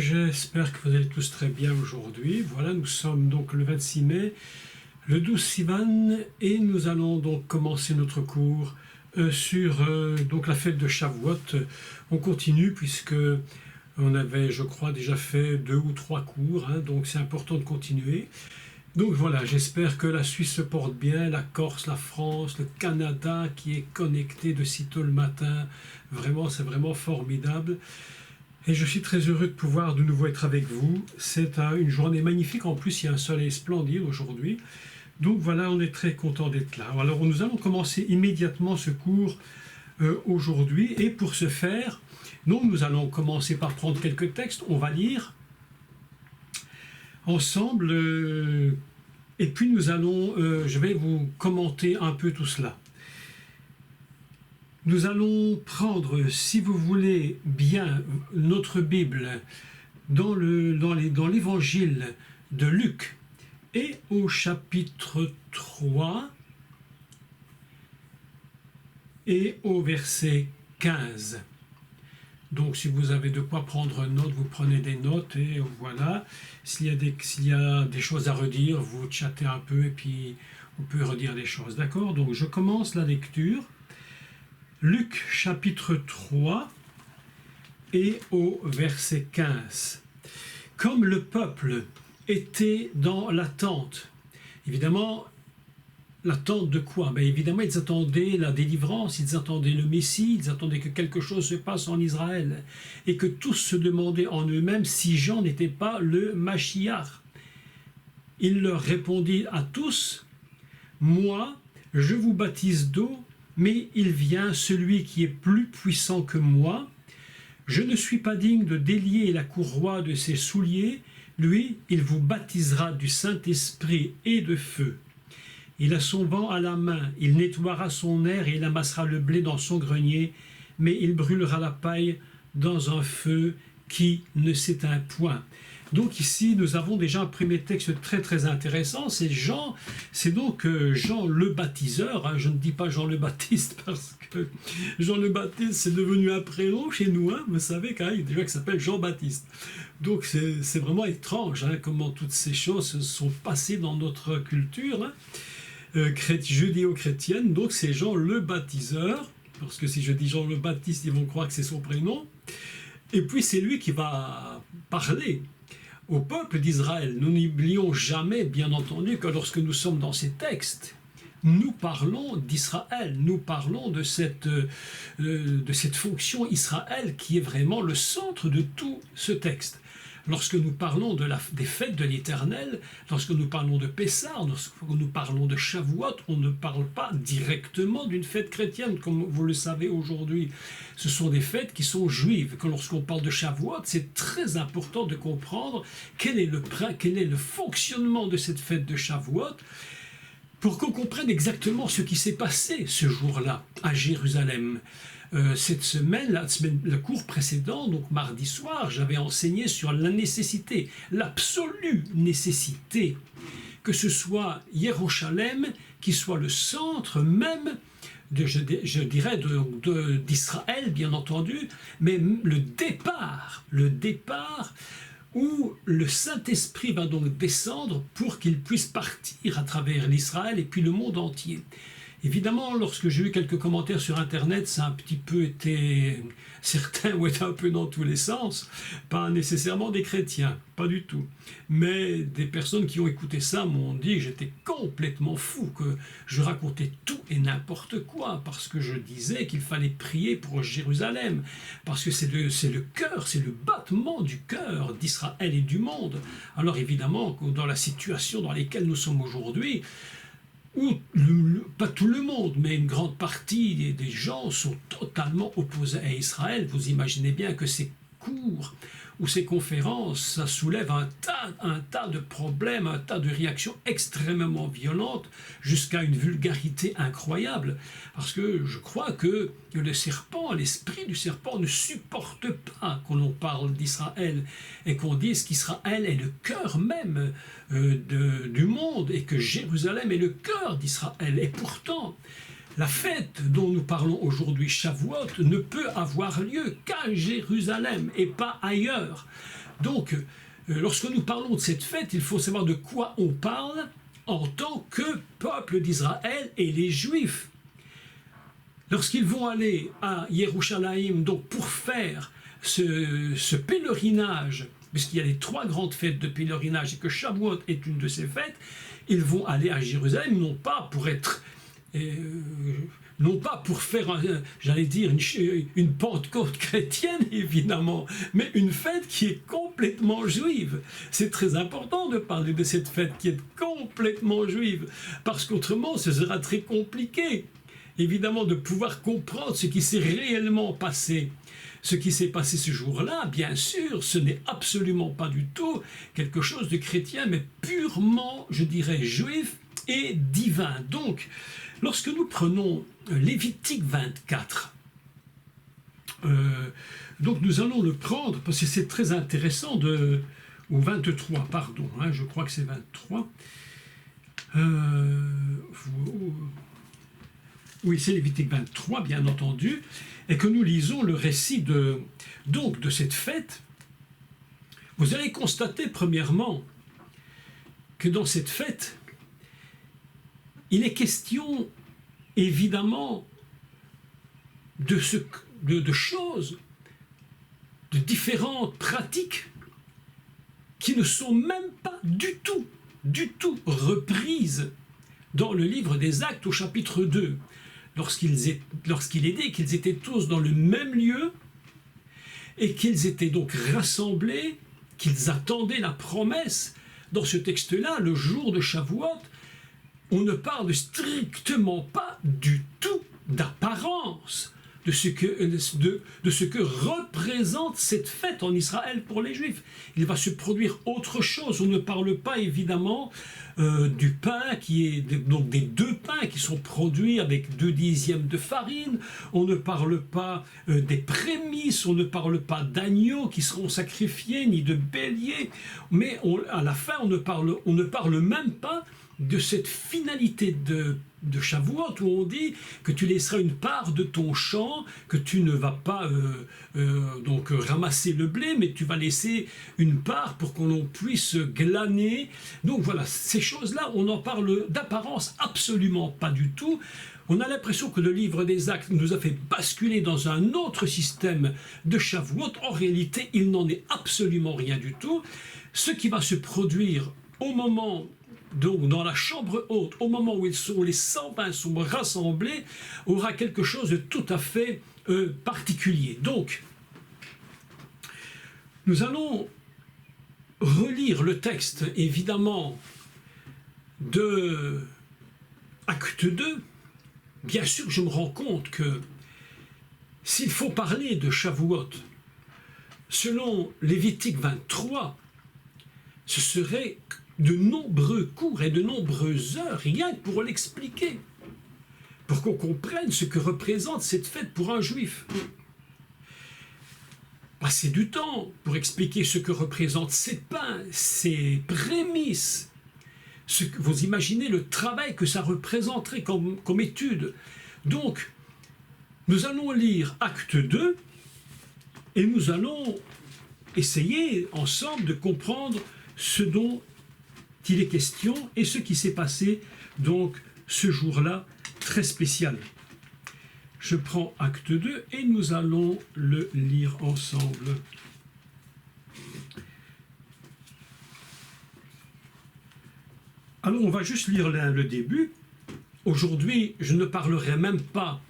j'espère que vous allez tous très bien aujourd'hui. Voilà, nous sommes donc le 26 mai, le 12 Sivan, et nous allons donc commencer notre cours sur donc la fête de Shavuot. On continue puisque on avait, je crois, déjà fait 2 ou 3 cours, donc c'est important de continuer. Donc voilà, j'espère que la Suisse se porte bien, la Corse, la France, le Canada qui est connecté de sitôt le matin. Vraiment, c'est vraiment formidable. Et je suis très heureux de pouvoir de nouveau être avec vous. C'est une journée magnifique. En plus, il y a un soleil splendide aujourd'hui. Donc voilà, on est très content d'être là. Alors, nous allons commencer immédiatement ce cours aujourd'hui. Et pour ce faire, donc, nous allons commencer par prendre quelques textes. On va lire ensemble. Et puis, nous allons, je vais vous commenter un peu tout cela. Nous allons prendre, si vous voulez bien, notre Bible dans l'évangile de Luc et au chapitre 3 et au verset 15. Donc si vous avez de quoi prendre note, vous prenez des notes et voilà. S'il y a des choses à redire, vous chattez un peu et puis on peut redire des choses. D'accord? Donc je commence la lecture. Luc chapitre 3 et au verset 15. Comme le peuple était dans l'attente, évidemment, l'attente de quoi? Évidemment, ils attendaient la délivrance, ils attendaient le Messie, ils attendaient que quelque chose se passe en Israël, et que tous se demandaient en eux-mêmes si Jean n'était pas le Mashiach. Il leur répondit à tous, « Moi, je vous baptise d'eau, mais il vient celui qui est plus puissant que moi. Je ne suis pas digne de délier la courroie de ses souliers. Lui, il vous baptisera du Saint-Esprit et de feu. Il a son banc à la main, il nettoiera son aire et il amassera le blé dans son grenier, mais il brûlera la paille dans un feu qui ne s'éteint point. » Donc ici, nous avons déjà un premier texte très très intéressant, c'est Jean, c'est donc Jean le baptiseur, je ne dis pas Jean le Baptiste parce que Jean le Baptiste c'est devenu un prénom chez nous, vous savez qu'il y a déjà qui s'appelle Jean-Baptiste. Donc c'est vraiment étrange comment toutes ces choses se sont passées dans notre culture judéo-chrétienne, donc c'est Jean le Baptiseur, parce que si je dis Jean le Baptiste, ils vont croire que c'est son prénom, et puis c'est lui qui va parler au peuple d'Israël. Nous n'oublions jamais, bien entendu, que lorsque nous sommes dans ces textes, nous parlons d'Israël, nous parlons de cette fonction Israël qui est vraiment le centre de tout ce texte. Lorsque nous parlons des fêtes de l'Éternel, lorsque nous parlons de Pessah, lorsque nous parlons de Shavuot, on ne parle pas directement d'une fête chrétienne, comme vous le savez aujourd'hui. Ce sont des fêtes qui sont juives. Lorsqu'on parle de Shavuot, c'est très important de comprendre quel est le fonctionnement de cette fête de Shavuot, pour qu'on comprenne exactement ce qui s'est passé ce jour-là à Jérusalem. Cette semaine, le cours précédent, donc mardi soir, j'avais enseigné sur la nécessité, l'absolue nécessité, que ce soit Jérusalem qui soit le centre même, je dirais, d'Israël, bien entendu, mais le départ où le Saint-Esprit va donc descendre pour qu'il puisse partir à travers l'Israël et puis le monde entier. Évidemment, lorsque j'ai eu quelques commentaires sur Internet, ça a un petit peu été... Certains ont été un peu dans tous les sens, pas nécessairement des chrétiens, pas du tout. Mais des personnes qui ont écouté ça m'ont dit que j'étais complètement fou, que je racontais tout et n'importe quoi, parce que je disais qu'il fallait prier pour Jérusalem, parce que c'est le cœur, c'est le battement du cœur d'Israël et du monde. Alors évidemment, dans la situation dans laquelle nous sommes aujourd'hui, où pas tout le monde, mais une grande partie des gens sont totalement opposés à Israël. Vous imaginez bien que ces cours ou ces conférences, ça soulève un tas de problèmes, un tas de réactions extrêmement violentes, jusqu'à une vulgarité incroyable. Parce que je crois que le serpent, l'esprit du serpent ne supporte pas qu'on en parle d'Israël et qu'on dise qu'Israël est le cœur même du monde et que Jérusalem est le cœur d'Israël. Et pourtant, la fête dont nous parlons aujourd'hui, Shavuot, ne peut avoir lieu qu'à Jérusalem et pas ailleurs. Donc, lorsque nous parlons de cette fête, il faut savoir de quoi on parle en tant que peuple d'Israël et les Juifs. Lorsqu'ils vont aller à Yerushalayim, donc pour faire ce pèlerinage, puisqu'il y a les 3 grandes fêtes de pèlerinage et que Shavuot est une de ces fêtes, ils vont aller à Jérusalem, non pas pour être... non pas pour faire, j'allais dire, une Pentecôte chrétienne, évidemment, mais une fête qui est complètement juive. C'est très important de parler de cette fête qui est complètement juive, parce qu'autrement, ce sera très compliqué, évidemment, de pouvoir comprendre ce qui s'est réellement passé. Ce qui s'est passé ce jour-là, bien sûr, ce n'est absolument pas du tout quelque chose de chrétien, mais purement, je dirais, juif et divin. Donc, lorsque nous prenons Lévitique 24, donc nous allons le prendre, parce que c'est très intéressant, ou 23, pardon, je crois que c'est 23. Oui, c'est Lévitique 23, bien entendu, et que nous lisons le récit de cette fête. Vous allez constater, premièrement, que dans cette fête, il est question, évidemment, de choses, de différentes pratiques qui ne sont même pas du tout reprises dans le livre des Actes au chapitre 2, lorsqu'il est dit qu'ils étaient tous dans le même lieu et qu'ils étaient donc rassemblés, qu'ils attendaient la promesse. Dans ce texte-là, le jour de Shavuot, on ne parle strictement pas du tout d'apparence de ce que représente cette fête en Israël pour les Juifs. Il va se produire autre chose. On ne parle pas évidemment du pain donc des 2 pains qui sont produits avec 2 dixièmes de farine. On ne parle pas des prémices, on ne parle pas d'agneaux qui seront sacrifiés, ni de béliers. Mais à la fin, on ne parle même pas de cette finalité de Shavuot où on dit que tu laisseras une part de ton champ, que tu ne vas pas donc ramasser le blé, mais tu vas laisser une part pour qu'on puisse glaner. Donc voilà, ces choses-là, on en parle d'apparence absolument pas du tout. On a l'impression que le livre des Actes nous a fait basculer dans un autre système de Shavuot. En réalité, il n'en est absolument rien du tout. Ce qui va se produire au moment, donc dans la chambre haute, au moment où les 120 sont rassemblés, aura quelque chose de tout à fait particulier. Donc, nous allons relire le texte, évidemment, de Acte 2. Bien sûr, je me rends compte que s'il faut parler de Shavuot, selon Lévitique 23, ce serait de nombreux cours et de nombreuses heures, rien que pour l'expliquer, pour qu'on comprenne ce que représente cette fête pour un juif. Passer du temps pour expliquer ce que représentent ces pains, ces prémices. Vous imaginez le travail que ça représenterait comme étude. Donc, nous allons lire Acte 2 et nous allons essayer ensemble de comprendre ce dont il est question et ce qui s'est passé donc ce jour-là très spécial. Je prends Acte 2 et nous allons le lire ensemble. Alors on va juste lire le début. Aujourd'hui, je ne parlerai même pas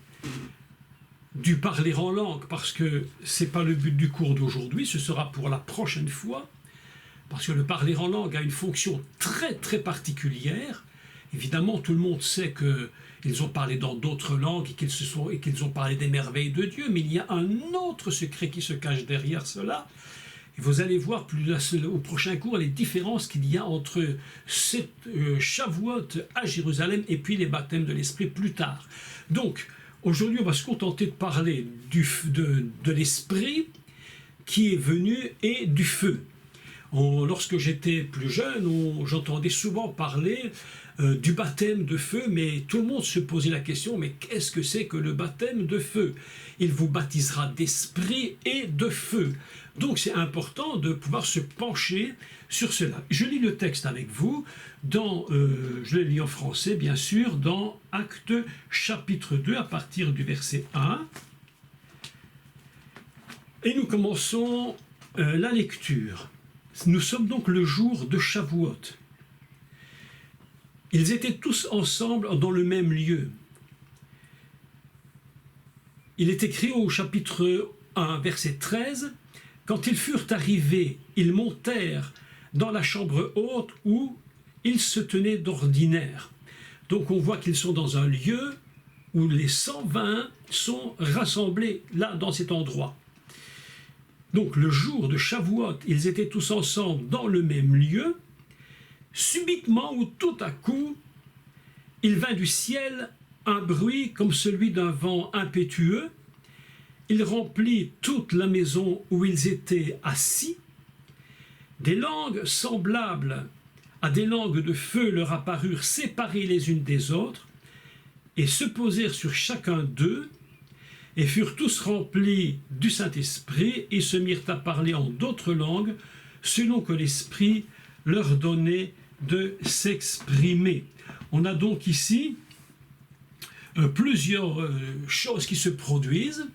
du parler en langue parce que ce n'est pas le but du cours d'aujourd'hui, ce sera pour la prochaine fois. Parce que le parler en langue a une fonction très très particulière. Évidemment, tout le monde sait qu'ils ont parlé dans d'autres langues et qu'ils ont parlé des merveilles de Dieu, mais il y a un autre secret qui se cache derrière cela. Et vous allez voir au prochain cours les différences qu'il y a entre cette Shavuot à Jérusalem et puis les baptêmes de l'Esprit plus tard. Donc, aujourd'hui, on va se contenter de parler de l'Esprit qui est venu et du feu. Lorsque j'étais plus jeune, j'entendais souvent parler du baptême de feu, mais tout le monde se posait la question, mais qu'est-ce que c'est que le baptême de feu? Il vous baptisera d'esprit et de feu. Donc c'est important de pouvoir se pencher sur cela. Je lis le texte avec vous, je le lis en français bien sûr, dans Actes chapitre 2 à partir du verset 1. Et nous commençons la lecture. Nous sommes donc le jour de Shavuot. Ils étaient tous ensemble dans le même lieu. Il est écrit au chapitre 1, verset 13, « Quand ils furent arrivés, ils montèrent dans la chambre haute où ils se tenaient d'ordinaire. » Donc on voit qu'ils sont dans un lieu où les 120 sont rassemblés là, dans cet endroit. Donc le jour de Shavuot, ils étaient tous ensemble dans le même lieu. Subitement ou tout à coup, il vint du ciel un bruit comme celui d'un vent impétueux. Il remplit toute la maison où ils étaient assis. Des langues semblables à des langues de feu leur apparurent séparées les unes des autres et se posèrent sur chacun d'eux, et furent tous remplis du Saint-Esprit et se mirent à parler en d'autres langues, selon que l'Esprit leur donnait de s'exprimer. On a donc ici plusieurs choses qui se produisent.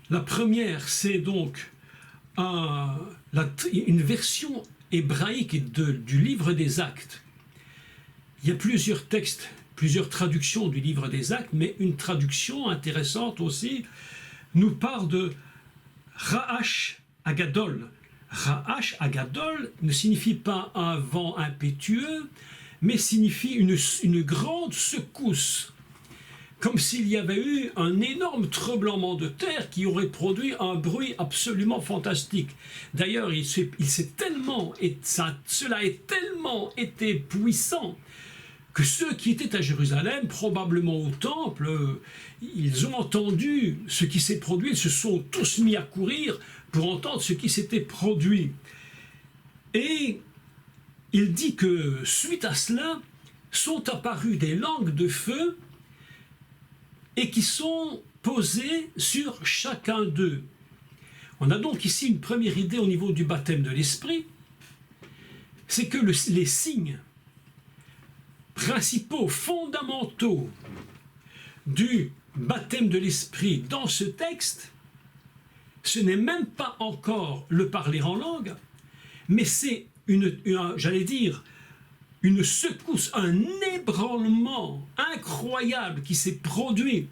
La première, c'est donc une version hébraïque du livre des Actes. Il y a plusieurs textes, plusieurs traductions du livre des Actes, mais une traduction intéressante aussi nous parle de Ra'ash Agadol. Ra'ash Agadol ne signifie pas un vent impétueux, mais signifie une grande secousse, comme s'il y avait eu un énorme tremblement de terre qui aurait produit un bruit absolument fantastique. D'ailleurs, cela est tellement été puissant que ceux qui étaient à Jérusalem, probablement au temple, ils ont entendu ce qui s'est produit, ils se sont tous mis à courir pour entendre ce qui s'était produit. Et il dit que suite à cela, sont apparues des langues de feu et qui sont posées sur chacun d'eux. On a donc ici une première idée au niveau du baptême de l'Esprit, c'est que les signes principaux, fondamentaux du baptême de l'Esprit dans ce texte, ce n'est même pas encore le parler en langue, mais c'est j'allais dire, une secousse, un ébranlement incroyable qui s'est produit,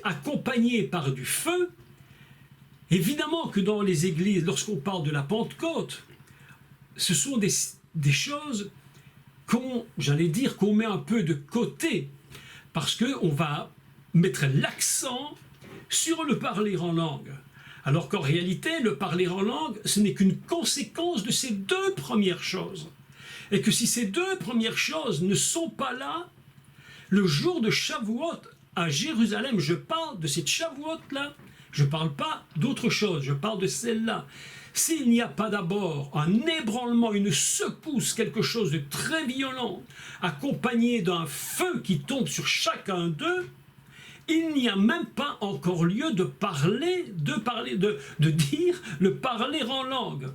accompagné par du feu. Évidemment que dans les églises, lorsqu'on parle de la Pentecôte, ce sont des choses qu'on met un peu de côté, parce qu'on va mettre l'accent sur le parler en langue. Alors qu'en réalité, le parler en langue, ce n'est qu'une conséquence de ces deux premières choses. Et que si ces deux premières choses ne sont pas là, le jour de Shavuot à Jérusalem, je parle de cette Shavuot-là, je ne parle pas d'autre chose, je parle de celle-là. S'il n'y a pas d'abord un ébranlement, une secousse, quelque chose de très violent, accompagné d'un feu qui tombe sur chacun d'eux, il n'y a même pas encore lieu de dire le parler en langue,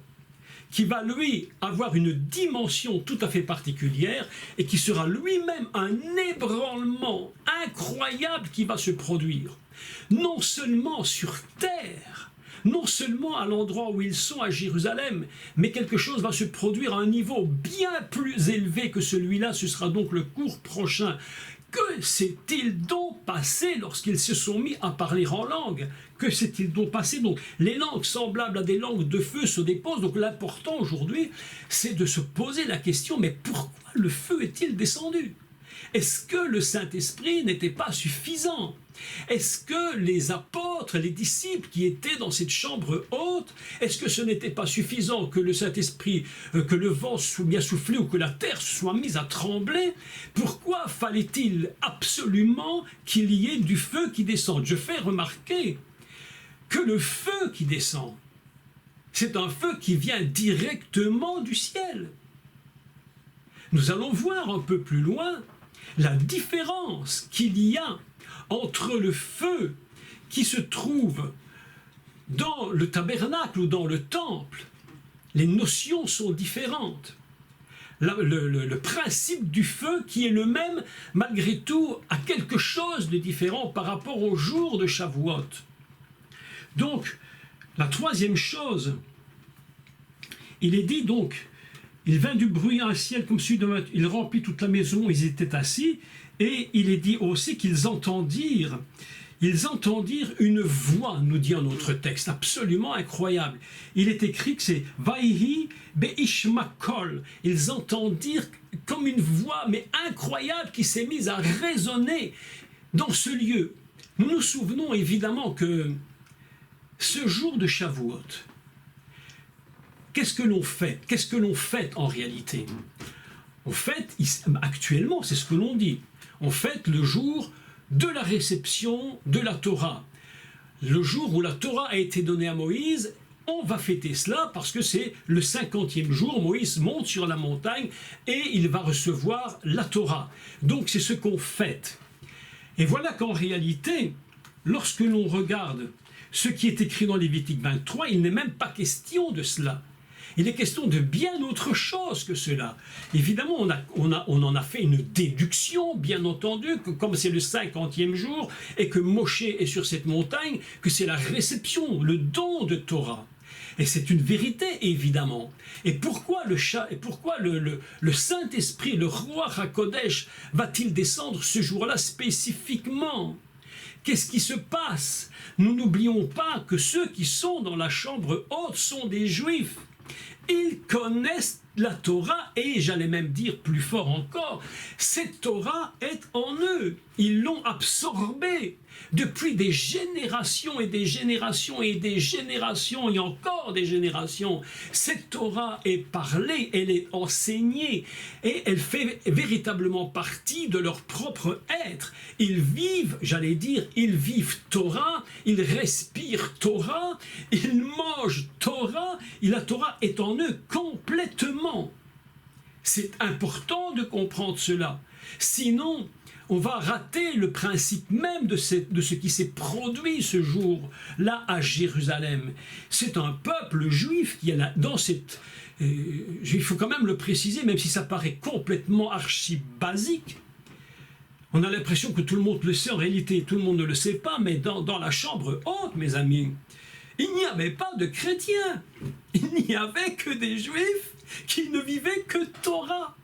qui va lui avoir une dimension tout à fait particulière et qui sera lui-même un ébranlement incroyable qui va se produire, non seulement sur terre, non seulement à l'endroit où ils sont à Jérusalem, mais quelque chose va se produire à un niveau bien plus élevé que celui-là. Ce sera donc le cours prochain. Que s'est-il donc passé lorsqu'ils se sont mis à parler en langue? Que s'est-il donc passé? Donc, les langues semblables à des langues de feu se déposent. Donc, l'important aujourd'hui, c'est de se poser la question, mais pourquoi le feu est-il descendu? Est-ce que le Saint-Esprit n'était pas suffisant? Est-ce que les apôtres, les disciples qui étaient dans cette chambre haute, est-ce que ce n'était pas suffisant que le Saint-Esprit, que le vent soit bien soufflé ou que la terre soit mise à trembler? Pourquoi fallait-il absolument qu'il y ait du feu qui descende? Je fais remarquer que le feu qui descend C'est un feu qui vient directement du ciel. Nous allons voir un peu plus loin la différence qu'il y a entre le feu qui se trouve dans le tabernacle ou dans le temple. Les notions sont différentes. Le principe du feu qui est le même, malgré tout, a quelque chose de différent par rapport au jour de Shavuot. Donc, la troisième chose, il est dit donc, il vint du bruit à un ciel comme celui de... Il remplit toute la maison où ils étaient assis, et il est dit aussi qu'ils entendirent une voix, nous dit un autre texte, absolument incroyable. Il est écrit que c'est Vaihi Beishmakol. Ils entendirent comme une voix, mais incroyable, qui s'est mise à résonner dans ce lieu. Nous nous souvenons évidemment que ce jour de Shavuot, qu'est-ce que l'on fait? Qu'est-ce que l'on fête en réalité? On fête, actuellement, c'est ce que l'on dit, on fête le jour de la réception de la Torah. Le jour où la Torah a été donnée à Moïse, on va fêter cela parce que c'est le 50e jour, Moïse monte sur la montagne et il va recevoir la Torah. Donc c'est ce qu'on fête. Et voilà qu'en réalité, lorsque l'on regarde ce qui est écrit dans Lévitique 23, il n'est même pas question de cela. Il est question de bien autre chose que cela. Évidemment, on en a fait une déduction, bien entendu, que comme c'est le 50e jour et que Moshe est sur cette montagne, que c'est la réception, le don de Torah. Et c'est une vérité, évidemment. Et pourquoi le Saint-Esprit, le roi HaKodesh, va-t-il descendre ce jour-là spécifiquement? Qu'est-ce qui se passe? Nous n'oublions pas que ceux qui sont dans la chambre haute sont des Juifs. Ils connaissent la Torah et, j'allais même dire plus fort encore, cette Torah est en eux. Ils l'ont absorbée depuis des générations et des générations et des générations et encore des générations. Cette Torah est parlée, elle est enseignée et elle fait véritablement partie de leur propre être. Ils vivent, j'allais dire, ils vivent Torah, ils respirent Torah, ils mangent Torah et la Torah est en eux complètement. C'est important de comprendre cela. Sinon, on va rater le principe même de ce qui s'est produit ce jour-là à Jérusalem. C'est un peuple juif qui est là, dans cette... il faut quand même le préciser, même si ça paraît complètement archi-basique. On a l'impression que tout le monde le sait, en réalité tout le monde ne le sait pas, mais dans la chambre haute, mes amis, il n'y avait pas de chrétiens. Il n'y avait que des juifs qui ne vivaient que Torah.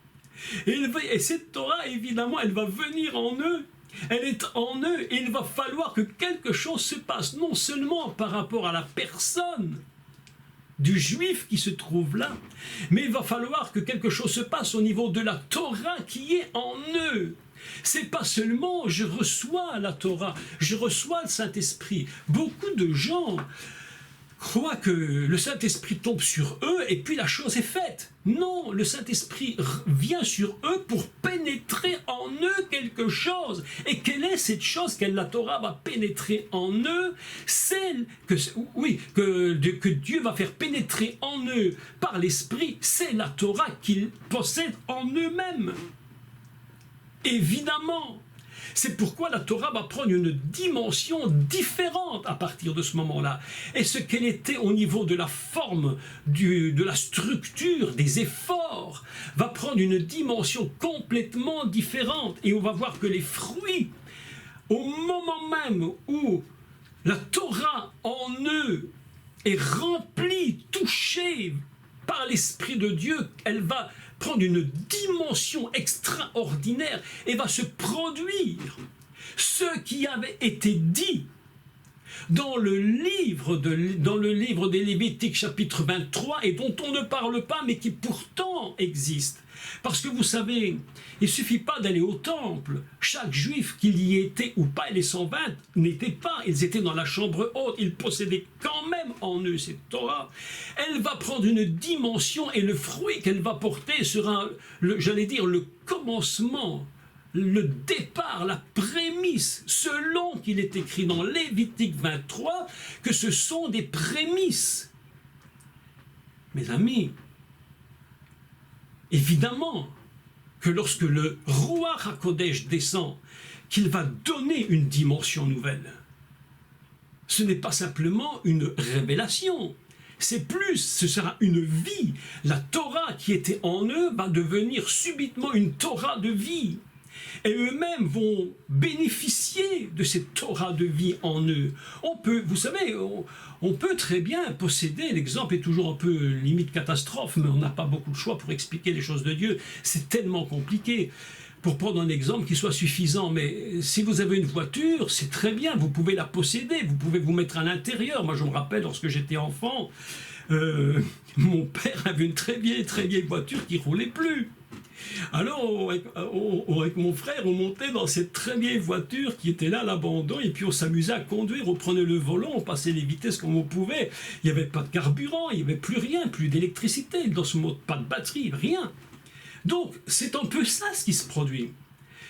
Et cette Torah, évidemment, elle va venir en eux. Elle est en eux et il va falloir que quelque chose se passe, non seulement par rapport à la personne du juif qui se trouve là, mais il va falloir que quelque chose se passe au niveau de la Torah qui est en eux. C'est pas seulement je reçois la Torah, je reçois le Saint-Esprit. Beaucoup de gens croient que le Saint-Esprit tombe sur eux et puis la chose est faite. Non, le Saint-Esprit vient sur eux pour pénétrer en eux quelque chose. Et quelle est cette chose que la Torah va pénétrer en eux? Celle que Dieu va faire pénétrer en eux par l'Esprit, c'est la Torah qu'ils possèdent en eux-mêmes. Évidemment. C'est pourquoi la Torah va prendre une dimension différente à partir de ce moment-là. Et ce qu'elle était au niveau de la forme, de la structure, des efforts, va prendre une dimension complètement différente. Et on va voir que les fruits, au moment même où la Torah en eux est remplie, touchée par l'Esprit de Dieu, elle va prendre une dimension extraordinaire et va se produire ce qui avait été dit dans le livre des Lévitiques chapitre 23 et dont on ne parle pas mais qui pourtant existe. Parce que vous savez, il ne suffit pas d'aller au temple. Chaque juif, qu'il y était ou pas, et les 120 n'étaient pas, ils étaient dans la chambre haute, ils possédaient quand même en eux cette Torah. Elle va prendre une dimension et le fruit qu'elle va porter sera, j'allais dire, le commencement, le départ, la prémisse, selon qu'il est écrit dans Lévitique 23, que ce sont des prémices. Mes amis, évidemment que lorsque le Ruach HaKodesh descend, qu'il va donner une dimension nouvelle. Ce n'est pas simplement une révélation, c'est plus, ce sera une vie. La Torah qui était en eux va devenir subitement une Torah de vie. Et eux-mêmes vont bénéficier de cette Torah de vie en eux. On peut, vous savez, on peut très bien posséder, l'exemple est toujours un peu limite catastrophe, mais on n'a pas beaucoup de choix pour expliquer les choses de Dieu. C'est tellement compliqué. Pour prendre un exemple qui soit suffisant, mais si vous avez une voiture, c'est très bien, vous pouvez la posséder, vous pouvez vous mettre à l'intérieur. Moi, je me rappelle, lorsque j'étais enfant, mon père avait une très vieille voiture qui ne roulait plus. Alors, avec mon frère, on montait dans cette très vieille voiture qui était là à l'abandon, et puis on s'amusait à conduire, on prenait le volant, on passait les vitesses comme on pouvait. Il n'y avait pas de carburant, il n'y avait plus rien, plus d'électricité dans ce mode, pas de batterie, rien. Donc, c'est un peu ça ce qui se produit.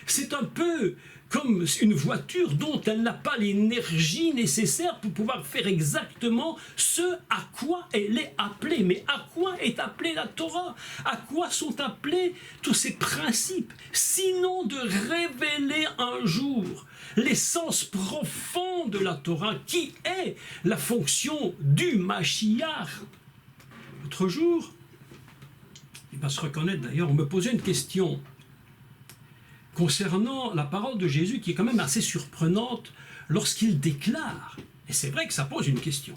C'est un peu comme une voiture dont elle n'a pas l'énergie nécessaire pour pouvoir faire exactement ce à quoi elle est appelée. Mais à quoi est appelée la Torah? À quoi sont appelés tous ces principes? Sinon de révéler un jour l'essence profonde de la Torah, qui est la fonction du Mashiach. L'autre jour, il va se reconnaître d'ailleurs, on me posait une question concernant la parole de Jésus qui est quand même assez surprenante lorsqu'il déclare, et c'est vrai que ça pose une question,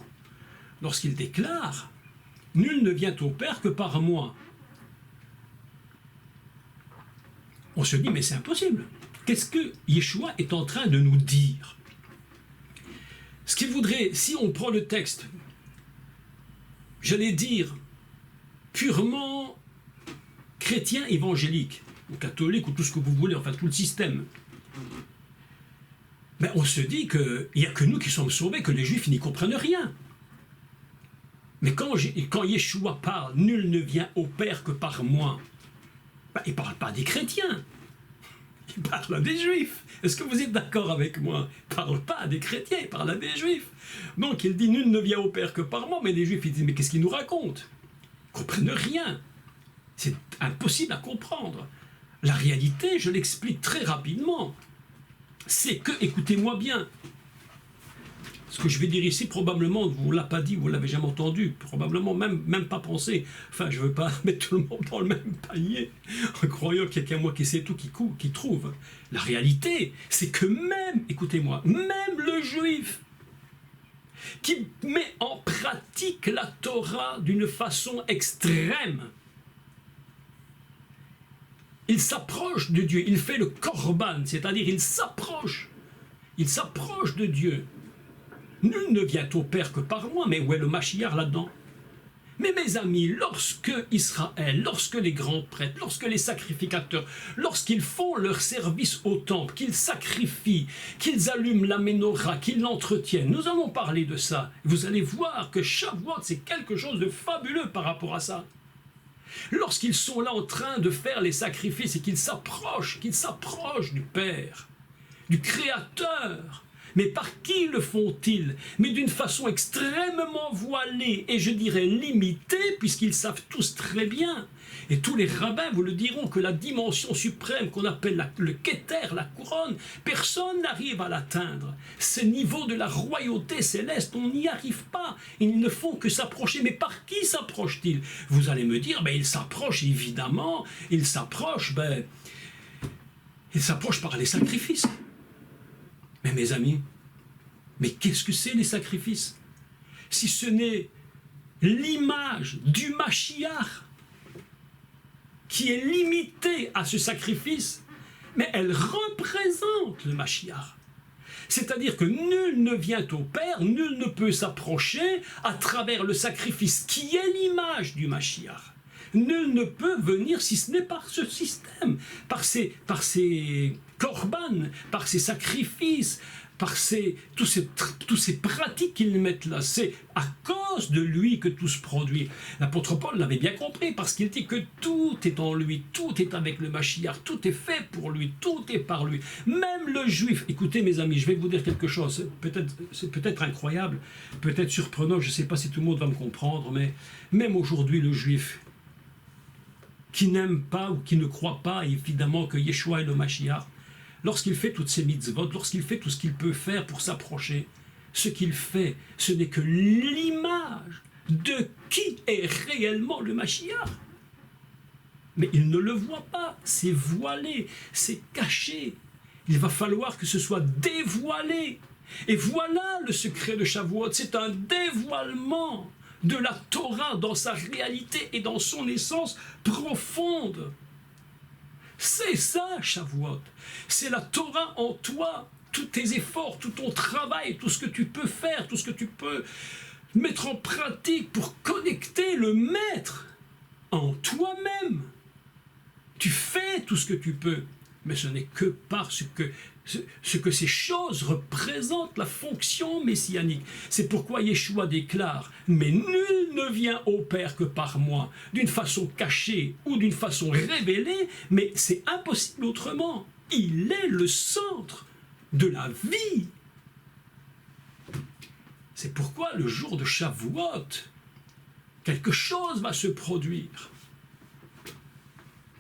lorsqu'il déclare « Nul ne vient au Père que par moi ». On se dit « mais c'est impossible ». Qu'est-ce que Yeshua est en train de nous dire? Ce qu'il voudrait, si on prend le texte, j'allais dire, purement chrétien évangélique, ou catholique, ou tout ce que vous voulez, enfin tout le système. Mais on se dit qu'il n'y a que nous qui sommes sauvés, que les Juifs n'y comprennent rien. Mais quand Yeshua parle, nul ne vient au Père que par moi, ben, il ne parle pas des chrétiens, il parle à des Juifs. Est-ce que vous êtes d'accord avec moi? Il ne parle pas à des chrétiens, il parle à des Juifs. Donc il dit nul ne vient au Père que par moi, mais les Juifs ils disent mais qu'est-ce qu'il nous raconte? Ils ne comprennent rien. C'est impossible à comprendre. La réalité, je l'explique très rapidement, c'est que, écoutez-moi bien, ce que je vais dire ici, probablement, vous ne l'avez pas dit, vous ne l'avez jamais entendu, probablement même pas pensé. Enfin, je ne veux pas mettre tout le monde dans le même panier, en croyant qu'il y a qu'un moi qui sait tout, qui trouve. La réalité, c'est que même, écoutez-moi, même le juif, qui met en pratique la Torah d'une façon extrême, il s'approche de Dieu, il fait le korban, c'est-à-dire il s'approche de Dieu. Nul ne vient au Père que par moi, mais où est le Mashiach là-dedans? Mais mes amis, lorsque Israël, lorsque les grands prêtres, lorsque les sacrificateurs, lorsqu'ils font leur service au temple, qu'ils sacrifient, qu'ils allument la menorah, qu'ils l'entretiennent, nous allons parler de ça. Vous allez voir que Shavuot, c'est quelque chose de fabuleux par rapport à ça. Lorsqu'ils sont là en train de faire les sacrifices et qu'ils s'approchent du Père, du Créateur, mais par qui le font-ils? Mais d'une façon extrêmement voilée et je dirais limitée, puisqu'ils savent tous très bien, et tous les rabbins vous le diront, que la dimension suprême qu'on appelle le Keter, la couronne, personne n'arrive à l'atteindre. Ce niveau de la royauté céleste, on n'y arrive pas. Ils ne font que s'approcher. Mais par qui s'approchent-ils? Vous allez me dire, ils s'approchent évidemment, ils s'approchent par les sacrifices. Mais mes amis, mais qu'est-ce que c'est les sacrifices? Si ce n'est l'image du Mashiach qui est limitée à ce sacrifice, mais elle représente le Mashiach. C'est-à-dire que nul ne vient au Père, nul ne peut s'approcher à travers le sacrifice qui est l'image du Mashiach. Nul ne peut venir si ce n'est par ce système, par ces korban, par ces sacrifices, tous ces pratiques qu'ils mettent là. C'est à cause de lui que tout se produit. L'apôtre Paul l'avait bien compris, parce qu'il dit que tout est en lui, tout est avec le Mashiach, tout est fait pour lui, tout est par lui. Même le juif, écoutez mes amis, je vais vous dire quelque chose, c'est peut-être incroyable, peut-être surprenant, je ne sais pas si tout le monde va me comprendre, mais même aujourd'hui le juif, qui n'aime pas ou qui ne croit pas évidemment que Yeshua est le Mashiach, lorsqu'il fait toutes ces mitzvot, lorsqu'il fait tout ce qu'il peut faire pour s'approcher, ce qu'il fait, ce n'est que l'image de qui est réellement le Mashiach. Mais il ne le voit pas, c'est voilé, c'est caché. Il va falloir que ce soit dévoilé. Et voilà le secret de Shavuot, c'est un dévoilement de la Torah dans sa réalité et dans son essence profonde. C'est ça, Shavuot. C'est la Torah en toi. Tous tes efforts, tout ton travail, tout ce que tu peux faire, tout ce que tu peux mettre en pratique pour connecter le Maître en toi-même. Tu fais tout ce que tu peux, mais ce n'est que parce que ce que ces choses représentent la fonction messianique. C'est pourquoi Yeshua déclare « Mais nul ne vient au Père que par moi, d'une façon cachée ou d'une façon révélée, mais c'est impossible autrement. Il est le centre de la vie. » C'est pourquoi le jour de Shavuot, quelque chose va se produire.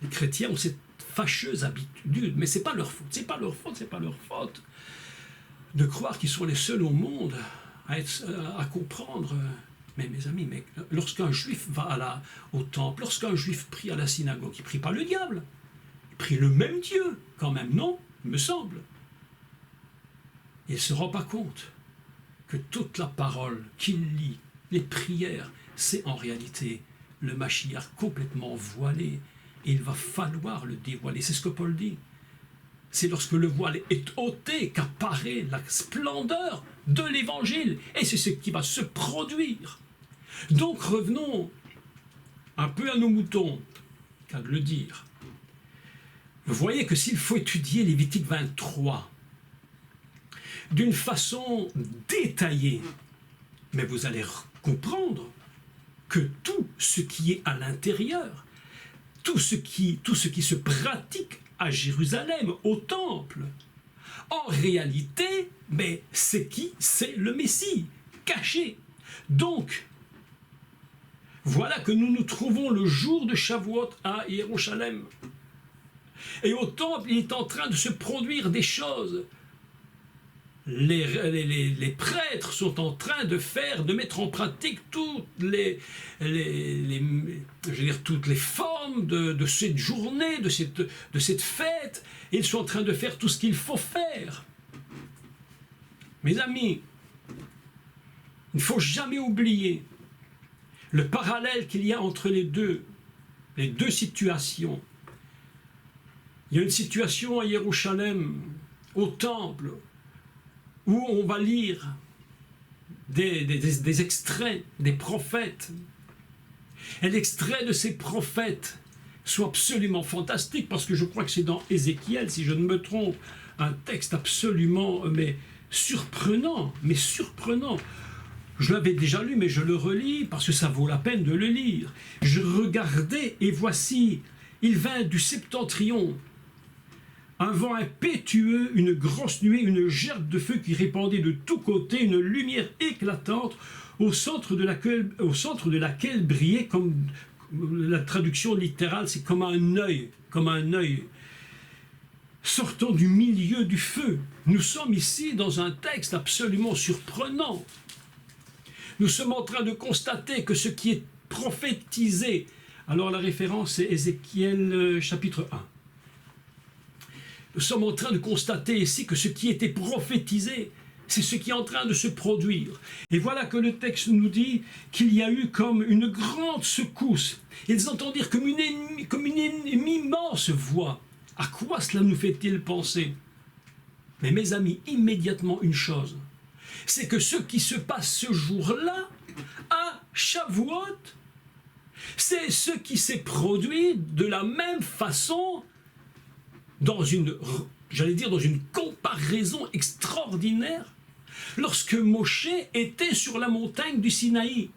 Les chrétiens ont cette fâcheuse habitude, mais c'est pas leur faute, c'est pas leur faute de croire qu'ils sont les seuls au monde à comprendre. Mais mes amis, lorsqu'un juif va au temple, lorsqu'un juif prie à la synagogue, il ne prie pas le diable, il prie le même Dieu, quand même, non? Il me semble. Il ne se rend pas compte que toute la parole qu'il lit, les prières, c'est en réalité le Mashiach complètement voilé. Et il va falloir le dévoiler. C'est ce que Paul dit. C'est lorsque le voile est ôté qu'apparaît la splendeur de l'Évangile. Et c'est ce qui va se produire. Donc revenons un peu à nos moutons, qu'à de le dire. Vous voyez que s'il faut étudier Lévitique 23 d'une façon détaillée, mais vous allez comprendre que tout ce qui est à l'intérieur, tout ce qui se pratique à Jérusalem, au temple, en réalité, mais c'est qui? C'est le Messie, caché. Donc, voilà que nous nous trouvons le jour de Shavuot à Jérusalem. Et au temple, il est en train de se produire des choses. Les prêtres sont en train de mettre en pratique toutes les formes de cette journée, de cette fête. Ils sont en train de faire tout ce qu'il faut faire. Mes amis, il ne faut jamais oublier le parallèle qu'il y a entre les deux situations. Il y a une situation à Jérusalem, au temple, où on va lire des extraits des prophètes. Et l'extrait de ces prophètes sont absolument fantastiques, parce que je crois que c'est dans Ézéchiel, si je ne me trompe, un texte absolument surprenant. Je l'avais déjà lu, mais je le relis parce que ça vaut la peine de le lire. Je regardais et voici, il vint du septentrion un vent impétueux, une grosse nuée, une gerbe de feu qui répandait de tous côtés, une lumière éclatante au centre de laquelle brillait, comme la traduction littérale, c'est comme un œil sortant du milieu du feu. Nous sommes ici dans un texte absolument surprenant. Nous sommes en train de constater que ce qui est prophétisé, alors la référence c'est Ézéchiel chapitre 1. Nous sommes en train de constater ici que ce qui était prophétisé, c'est ce qui est en train de se produire. Et voilà que le texte nous dit qu'il y a eu comme une grande secousse. Ils entendirent comme une immense voix. À quoi cela nous fait-il penser? Mais mes amis, immédiatement une chose, c'est que ce qui se passe ce jour-là, à Shavuot, c'est ce qui s'est produit de la même façon dans une j'allais dire dans une comparaison extraordinaire, lorsque Moshe était sur la montagne du Sinaï.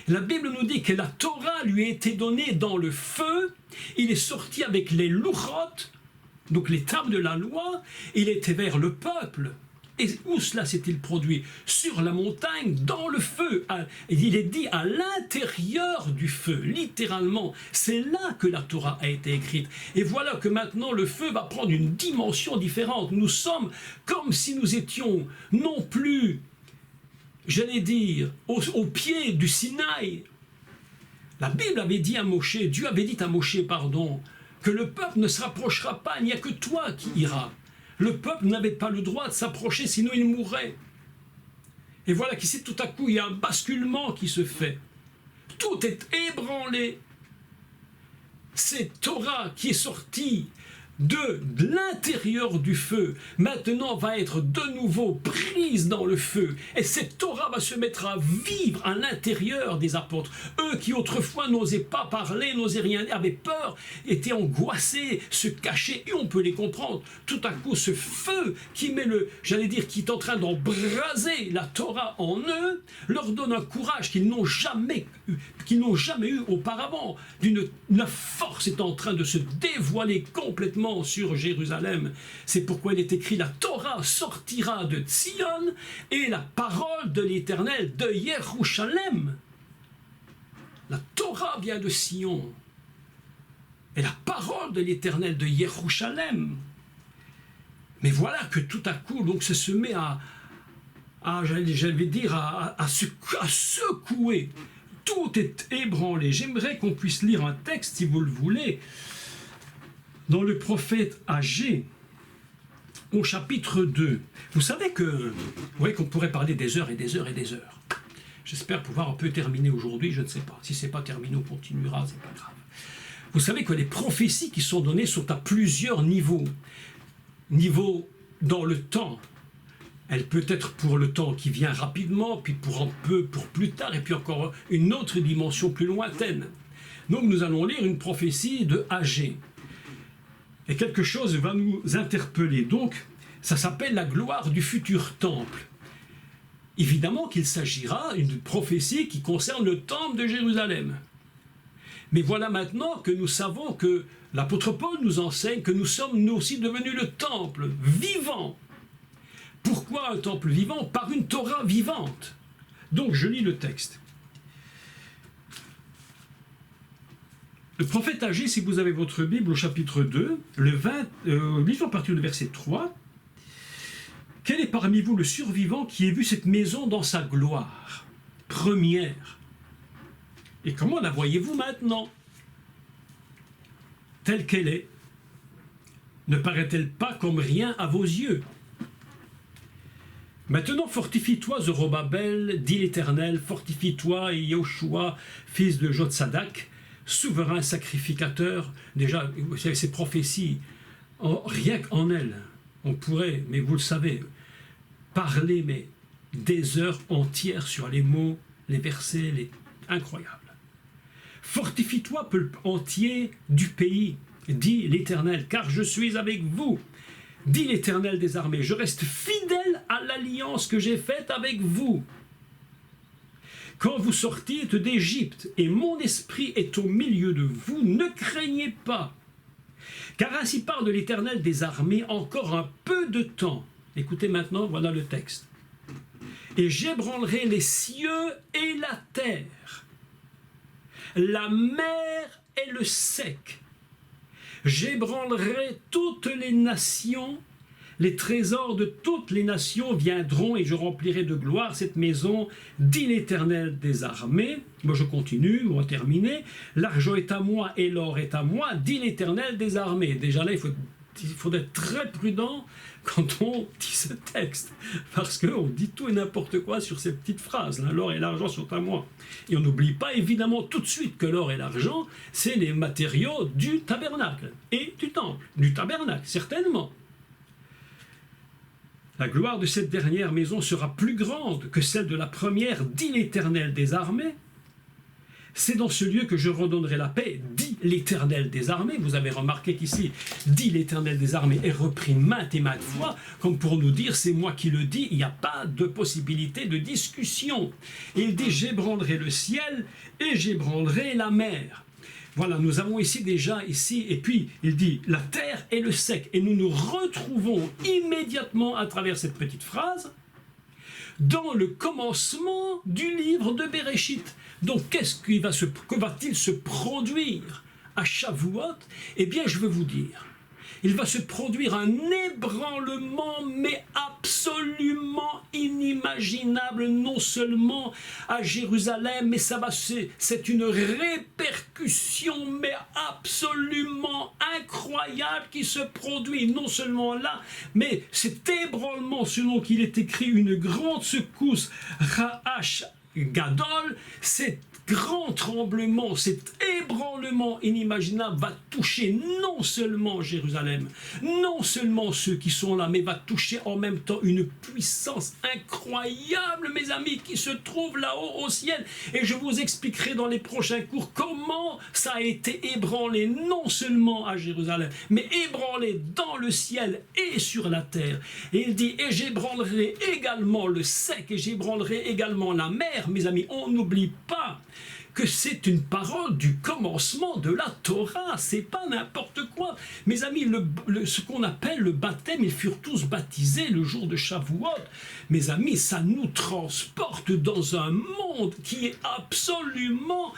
La Bible nous dit que la Torah lui a été donnée dans le feu, il est sorti avec les louchot, donc les tables de la loi, il était vers le peuple. Et où cela s'est-il produit? Sur la montagne, dans le feu. Il est dit à l'intérieur du feu, littéralement. C'est là que la Torah a été écrite. Et voilà que maintenant le feu va prendre une dimension différente. Nous sommes comme si nous étions non plus, j'allais dire, au pied du Sinaï. La Bible avait dit à Moshe, Dieu avait dit à Moshe, que le peuple ne se rapprochera pas, il n'y a que toi qui iras. Le peuple n'avait pas le droit de s'approcher, sinon il mourrait. Et voilà qu'ici, tout à coup, il y a un basculement qui se fait. Tout est ébranlé. C'est Torah qui est sortie de l'intérieur du feu, maintenant va être de nouveau prise dans le feu. Et cette Torah va se mettre à vivre à l'intérieur des apôtres. Eux qui autrefois n'osaient pas parler, n'osaient rien dire, avaient peur, étaient angoissés, se cachaient, et on peut les comprendre. Tout à coup, ce feu qui met qui est en train d'embraser la Torah en eux, leur donne un courage qu'ils n'ont jamais eu auparavant. La force est en train de se dévoiler complètement sur Jérusalem. C'est pourquoi il est écrit: la Torah sortira de Tzion et la parole de l'Éternel de Jérusalem. La Torah vient de Sion et la parole de l'Éternel de Jérusalem. Mais voilà que tout à coup, donc, ça se met à secouer. Tout est ébranlé. J'aimerais qu'on puisse lire un texte, si vous le voulez, dans le prophète Agé, au chapitre 2. Vous savez qu'on pourrait parler des heures et des heures et des heures. J'espère pouvoir un peu terminer aujourd'hui, je ne sais pas. Si ce n'est pas terminé, on continuera, c'est pas grave. Vous savez que les prophéties qui sont données sont à plusieurs niveaux. Niveau dans le temps. Elle peut être pour le temps qui vient rapidement, puis pour plus tard, et puis encore une autre dimension plus lointaine. Donc nous allons lire une prophétie de Agé. Et quelque chose va nous interpeller. Donc, ça s'appelle la gloire du futur temple. Évidemment qu'il s'agira d'une prophétie qui concerne le temple de Jérusalem. Mais voilà maintenant que nous savons que l'apôtre Paul nous enseigne que nous sommes nous aussi devenus le temple vivant. Pourquoi un temple vivant? Par une Torah vivante. Donc je lis le texte. Le prophète Agé, si vous avez votre Bible au chapitre 2, lisons à partir du verset 3. Quel est parmi vous le survivant qui ait vu cette maison dans sa gloire première? Et comment la voyez-vous maintenant? Telle qu'elle est. Ne paraît-elle pas comme rien à vos yeux? Maintenant fortifie-toi, Zorobabel, dit l'Éternel, fortifie-toi, et Yoshua, fils de Jotsadak, souverain sacrificateur. Déjà, ces prophéties, rien qu'en elles, on pourrait, mais vous le savez, parler mais des heures entières sur les mots, les versets, incroyables. Fortifie-toi, peuple entier du pays, dit l'Éternel, car je suis avec vous, dit l'Éternel des armées, je reste fidèle à l'alliance que j'ai faite avec vous. Quand vous sortîtes d'Égypte, et mon esprit est au milieu de vous, ne craignez pas. Car ainsi parle de l'Éternel des armées, encore un peu de temps. Écoutez maintenant, voilà le texte. Et j'ébranlerai les cieux et la terre, la mer et le sec. J'ébranlerai toutes les nations, les trésors de toutes les nations viendront et je remplirai de gloire cette maison, dit l'Éternel des armées. Moi je continue, on va terminer. L'argent est à moi et l'or est à moi, dit l'Éternel des armées. Déjà là, il faut être très prudent quand on dit ce texte, parce qu'on dit tout et n'importe quoi sur ces petites phrases. L'or et l'argent sont à moi. Et on n'oublie pas évidemment tout de suite que l'or et l'argent, c'est les matériaux du tabernacle et du temple, du tabernacle, certainement. La gloire de cette dernière maison sera plus grande que celle de la première, dit l'Éternel des armées. C'est dans ce lieu que je redonnerai la paix, dit l'Éternel des armées. Vous avez remarqué qu'ici, dit l'Éternel des armées est repris maintes et maintes fois, comme pour nous dire, c'est moi qui le dis, il n'y a pas de possibilité de discussion. Et il dit, j'ébranlerai le ciel et j'ébranlerai la mer. Voilà, nous avons ici déjà, et puis il dit la terre et le sec. Et nous nous retrouvons immédiatement à travers cette petite phrase dans le commencement du livre de Béréchit. Donc que va-t-il se produire à Shavuot? Eh bien, je veux vous dire, il va se produire un ébranlement, mais absolument inimaginable, non seulement à Jérusalem, mais c'est une répercussion, mais absolument incroyable qui se produit, non seulement là, mais cet ébranlement, selon qu'il est écrit, une grande secousse, Ra'ash Gadol, c'est grand tremblement, cet ébranlement inimaginable va toucher non seulement Jérusalem, non seulement ceux qui sont là, mais va toucher en même temps une puissance incroyable, mes amis, qui se trouve là-haut au ciel. Et je vous expliquerai dans les prochains cours comment ça a été ébranlé, non seulement à Jérusalem, mais ébranlé dans le ciel et sur la terre. Et il dit, et j'ébranlerai également le sec, et j'ébranlerai également la mer, mes amis. On n'oublie pas que c'est une parole du commencement de la Torah, c'est pas n'importe quoi. Mes amis, ce qu'on appelle le baptême, ils furent tous baptisés le jour de Shavuot. Mes amis, ça nous transporte dans un monde qui est absolument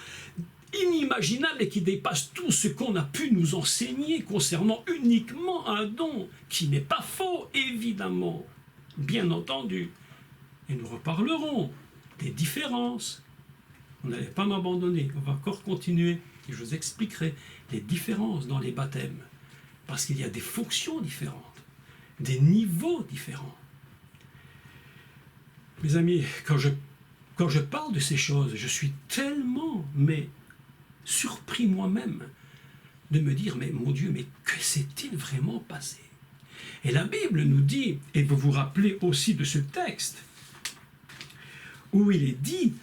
inimaginable et qui dépasse tout ce qu'on a pu nous enseigner concernant uniquement un don, qui n'est pas faux, évidemment, bien entendu. Et nous reparlerons des différences. Vous n'allez pas m'abandonner, on va encore continuer et je vous expliquerai les différences dans les baptêmes. Parce qu'il y a des fonctions différentes, des niveaux différents. Mes amis, quand je parle de ces choses, je suis tellement, surpris moi-même de me dire, mais mon Dieu, mais que s'est-il vraiment passé? Et la Bible nous dit, et vous vous rappelez aussi de ce texte, où il est dit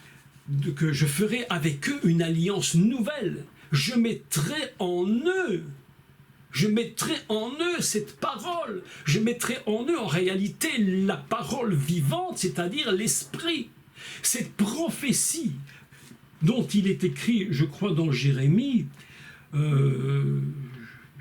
que je ferai avec eux une alliance nouvelle. Je mettrai en eux cette parole. Je mettrai en eux en réalité la parole vivante, c'est-à-dire l'esprit. Cette prophétie dont il est écrit, je crois, dans Jérémie,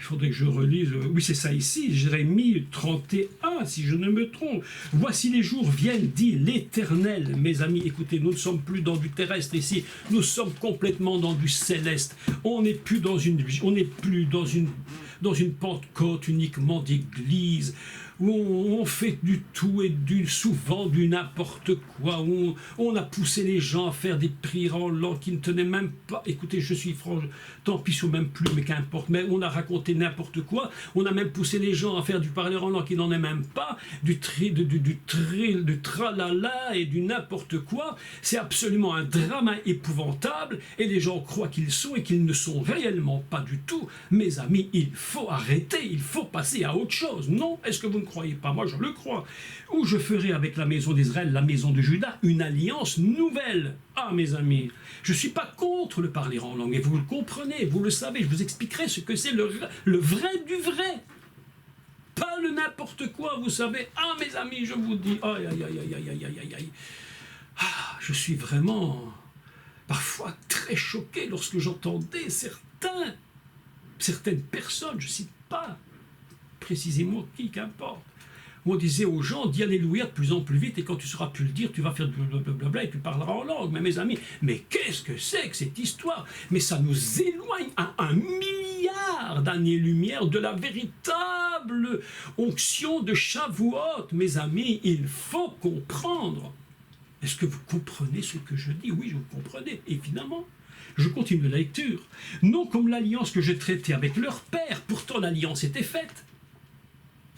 il faudrait que je relise, oui c'est ça ici, Jérémie 31, si je ne me trompe. Voici les jours viennent, dit l'Éternel. Mes amis, écoutez, nous ne sommes plus dans du terrestre ici, nous sommes complètement dans du céleste. On n'est plus dans une Pentecôte uniquement d'église, où on fait du tout et souvent du n'importe quoi, où on a poussé les gens à faire des prières en langue qui ne tenaient même pas. Écoutez, je suis franc, tant pis sur même plus, mais qu'importe, mais on a raconté n'importe quoi, on a même poussé les gens à faire du parler en langue qui n'en est même pas, du tralala et du n'importe quoi. C'est absolument un drame épouvantable, et les gens croient qu'ils sont et qu'ils ne sont réellement pas du tout. Mes amis, il faut arrêter, il faut passer à autre chose. Non? Est-ce que vous ne croyez pas? Moi je le crois. Où je ferai avec la maison d'Israël, la maison de Juda, une alliance nouvelle. Ah mes amis, je ne suis pas contre le parler en langue, et vous le comprenez, vous le savez, je vous expliquerai ce que c'est le vrai du vrai. Pas le n'importe quoi, vous savez. Ah mes amis, je vous dis, aïe aïe aïe aïe aïe aïe aïe aïe. Ah, je suis vraiment parfois très choqué lorsque j'entendais certaines personnes, je ne cite pas précisément qui, qu'importe, où on disait aux gens, dis alléluia de plus en plus vite, et quand tu ne sauras plus le dire, tu vas faire blablabla et tu parleras en langue. Mais mes amis, mais qu'est-ce que c'est que cette histoire? Mais ça nous éloigne à 1 milliard d'années-lumière de la véritable onction de Shavuot. Mes amis, il faut comprendre. Est-ce que vous comprenez ce que je dis? Oui, je vous comprenez, évidemment. Je continue la lecture. Non comme l'alliance que j'ai traitée avec leur père, pourtant l'alliance était faite,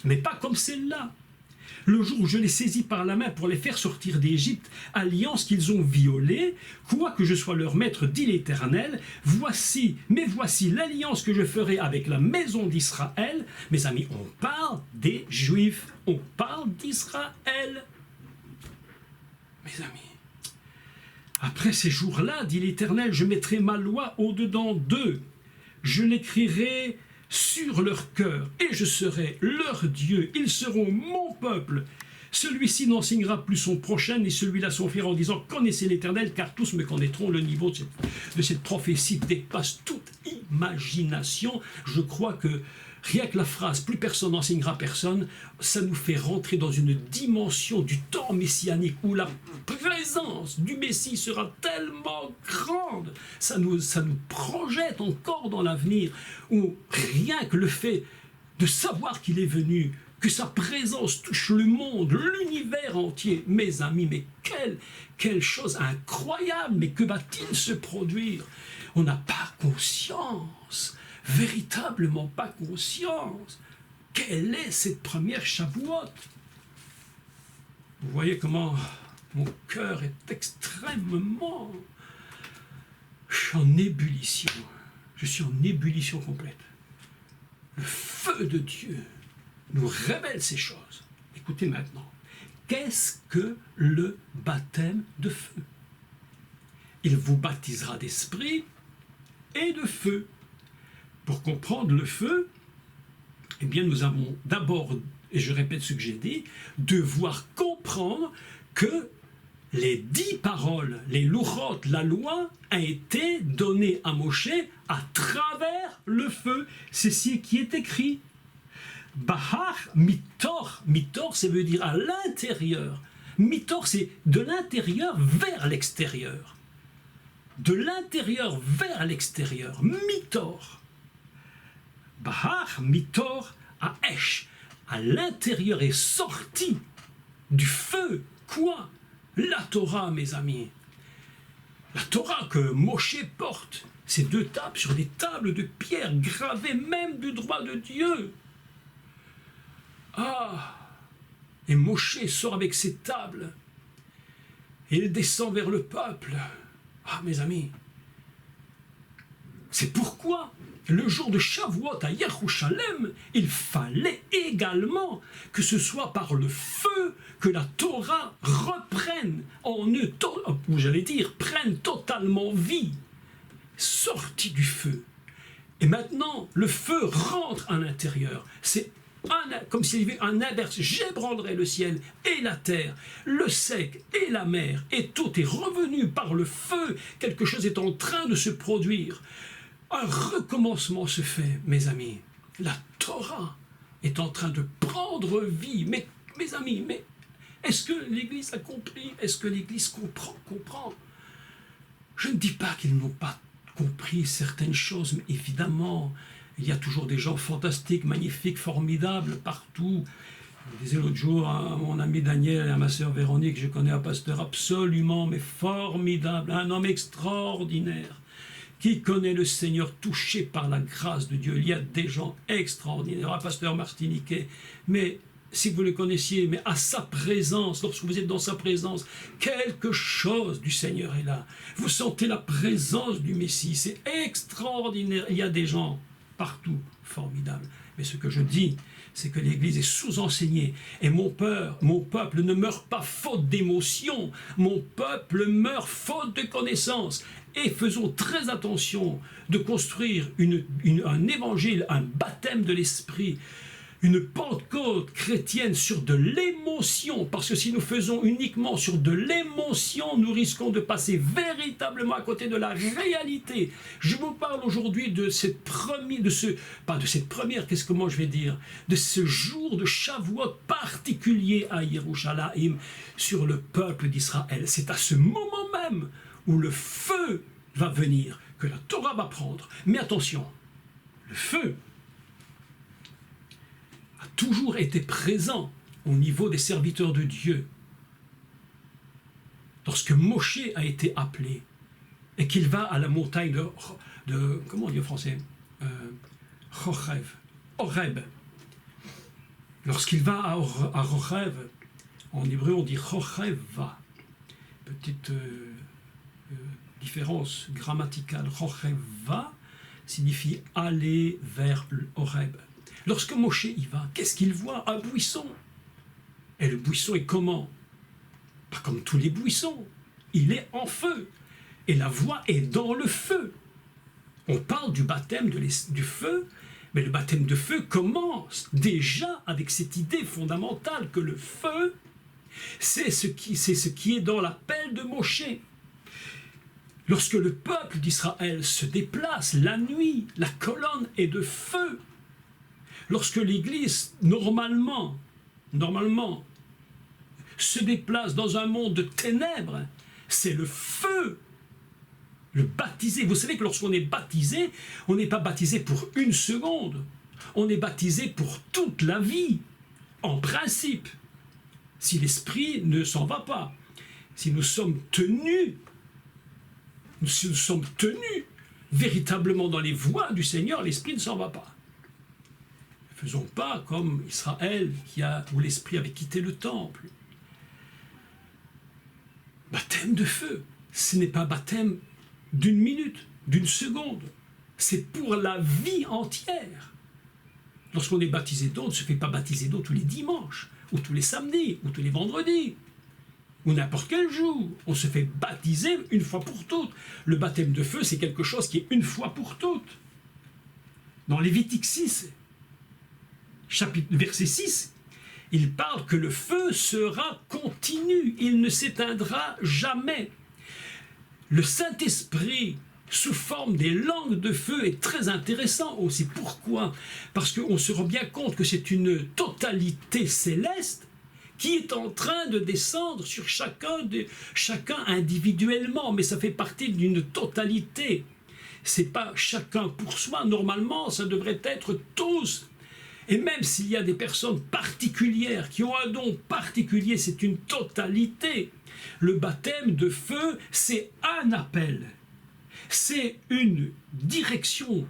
mais pas comme celle-là. Le jour où je les saisis par la main pour les faire sortir d'Égypte, alliance qu'ils ont violée, quoique je sois leur maître, dit l'Éternel, voici l'alliance que je ferai avec la maison d'Israël. Mes amis, on parle des Juifs, on parle d'Israël. Mes amis, après ces jours-là, dit l'Éternel, je mettrai ma loi au-dedans d'eux, je l'écrirai sur leur cœur, et je serai leur Dieu, ils seront mon peuple. Celui-ci n'enseignera plus son prochain, ni celui-là son frère, en disant « Connaissez l'Éternel, car tous me connaîtront ». Le niveau de cette prophétie dépasse toute imagination. Je crois que rien que la phrase « plus personne n'enseignera personne », ça nous fait rentrer dans une dimension du temps messianique où la présence du Messie sera tellement grande. Ça nous projette encore dans l'avenir, où rien que le fait de savoir qu'il est venu, que sa présence touche le monde, l'univers entier. Mes amis, mais quelle chose incroyable, mais que va-t-il se produire? On n'a pas conscience, véritablement pas conscience. Quelle est cette première Shavuot? Vous voyez comment mon cœur est extrêmement... Je suis en ébullition. Je suis en ébullition complète. Le feu de Dieu nous révèle ces choses. Écoutez maintenant. Qu'est-ce que le baptême de feu? Il vous baptisera d'esprit et de feu. Pour comprendre le feu, eh bien nous avons d'abord, et je répète ce que j'ai dit, devoir comprendre que les 10 paroles, les louchot, la loi, a été donnée à Moshe à travers le feu. C'est ce qui est écrit. Bahar mitor, mitor, ça veut dire à l'intérieur. Mitor, c'est de l'intérieur vers l'extérieur. De l'intérieur vers l'extérieur. Mitor. Bahar mitor à Esh. À l'intérieur est sorti du feu. Quoi? La Torah, mes amis. La Torah que Moshe porte, c'est 2 tables sur des tables de pierre gravées même du droit de Dieu. Ah! Et Moshe sort avec ses tables et il descend vers le peuple. Ah, mes amis, c'est pourquoi le jour de Shavuot à Yerushalem, il fallait également que ce soit par le feu que la Torah reprenne en eux, ou j'allais dire, prenne totalement vie, sortie du feu. Et maintenant, le feu rentre à l'intérieur. C'est comme s'il y avait un inverse, j'ébranlerai le ciel et la terre, le sec et la mer, et tout est revenu par le feu. Quelque chose est en train de se produire. Un recommencement se fait, mes amis. La Torah est en train de prendre vie. Mais, mes amis, mais est-ce que l'Église a compris? Est-ce que l'Église comprend? Je ne dis pas qu'ils n'ont pas compris certaines choses, mais évidemment, il y a toujours des gens fantastiques, magnifiques, formidables partout. Je disais l'autre jour à mon ami Daniel et à ma sœur Véronique, je connais un pasteur absolument, mais formidable, un homme extraordinaire, qui connaît le Seigneur, touché par la grâce de Dieu. Il y a des gens extraordinaires, un pasteur martiniquais, mais si vous le connaissiez, mais à sa présence, lorsque vous êtes dans sa présence, quelque chose du Seigneur est là. Vous sentez la présence du Messie, c'est extraordinaire. Il y a des gens partout formidables. Mais ce que je dis, c'est que l'Église est sous-enseignée. Et mon peuple ne meurt pas faute d'émotion. Mon peuple meurt faute de connaissance. Et faisons très attention de construire un évangile, un baptême de l'esprit, une Pentecôte chrétienne sur de l'émotion, parce que si nous faisons uniquement sur de l'émotion, nous risquons de passer véritablement à côté de la réalité. Je vous parle aujourd'hui de cette première, comment je vais dire, de ce jour de Shavuot particulier à Yerushalayim sur le peuple d'Israël. C'est à ce moment même où le feu va venir, que la Torah va prendre. Mais attention, le feu a toujours été présent au niveau des serviteurs de Dieu. Lorsque Moshe a été appelé et qu'il va à la montagne de comment on dit en français, Horeb. Lorsqu'il va à Horeb, en hébreu on dit Horeva. Petite différence grammaticale. Horeva signifie aller vers Horeb. Lorsque Moshe y va, qu'est-ce qu'il voit? Un buisson. Et le buisson est comment? Pas comme tous les buissons. Il est en feu. Et la voix est dans le feu. On parle du baptême du feu, mais le baptême de feu commence déjà avec cette idée fondamentale que le feu, c'est ce qui est dans l'appel de Moshe. Lorsque le peuple d'Israël se déplace la nuit, la colonne est de feu. Lorsque l'Église, normalement, se déplace dans un monde de ténèbres, c'est le feu. Le baptisé. Vous savez que lorsqu'on est baptisé, on n'est pas baptisé pour une seconde. On est baptisé pour toute la vie, en principe. Si l'esprit ne s'en va pas, si nous sommes tenus véritablement dans les voies du Seigneur, l'esprit ne s'en va pas. Ne faisons pas comme Israël où l'esprit avait quitté le temple. Baptême de feu, ce n'est pas baptême d'une minute, d'une seconde. C'est pour la vie entière. Lorsqu'on est baptisé d'eau, on ne se fait pas baptiser d'eau tous les dimanches, ou tous les samedis, ou tous les vendredis, ou n'importe quel jour. On se fait baptiser une fois pour toutes. Le baptême de feu, c'est quelque chose qui est une fois pour toutes. Dans Lévitique 6, verset 6, il parle que le feu sera continu, il ne s'éteindra jamais. Le Saint-Esprit, sous forme des langues de feu, est très intéressant aussi. Pourquoi? Parce qu'on se rend bien compte que c'est une totalité céleste qui est en train de descendre sur chacun individuellement, mais ça fait partie d'une totalité. C'est pas chacun pour soi, normalement, ça devrait être tous. Et même s'il y a des personnes particulières qui ont un don particulier, c'est une totalité. Le baptême de feu, c'est un appel, c'est une direction,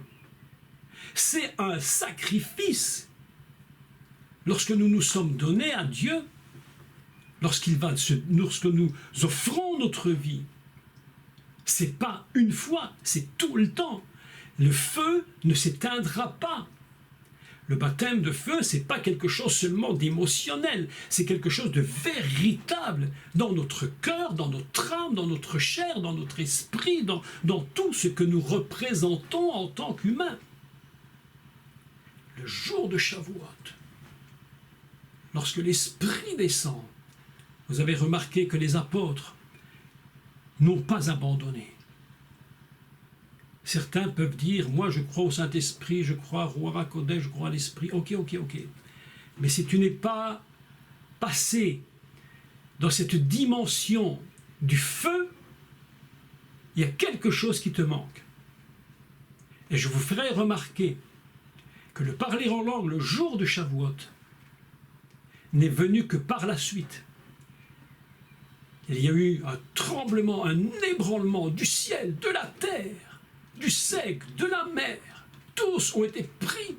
c'est un sacrifice. Lorsque nous nous sommes donnés à Dieu, lorsque nous offrons notre vie, c'est pas une fois, c'est tout le temps. Le feu ne s'éteindra pas. Le baptême de feu, c'est pas quelque chose seulement d'émotionnel, c'est quelque chose de véritable dans notre cœur, dans notre âme, dans notre chair, dans notre esprit, dans tout ce que nous représentons en tant qu'humains. Le jour de Shavuot, lorsque l'Esprit descend, vous avez remarqué que les apôtres n'ont pas abandonné. Certains peuvent dire, moi je crois au Saint-Esprit, je crois au Ruach HaKodesh, je crois à l'Esprit. Ok. Mais si tu n'es pas passé dans cette dimension du feu, il y a quelque chose qui te manque. Et je vous ferai remarquer que le parler en langue le jour de Shavuot n'est venu que par la suite. Il y a eu un tremblement, un ébranlement du ciel, de la terre, du sec, de la mer. Tous ont été pris.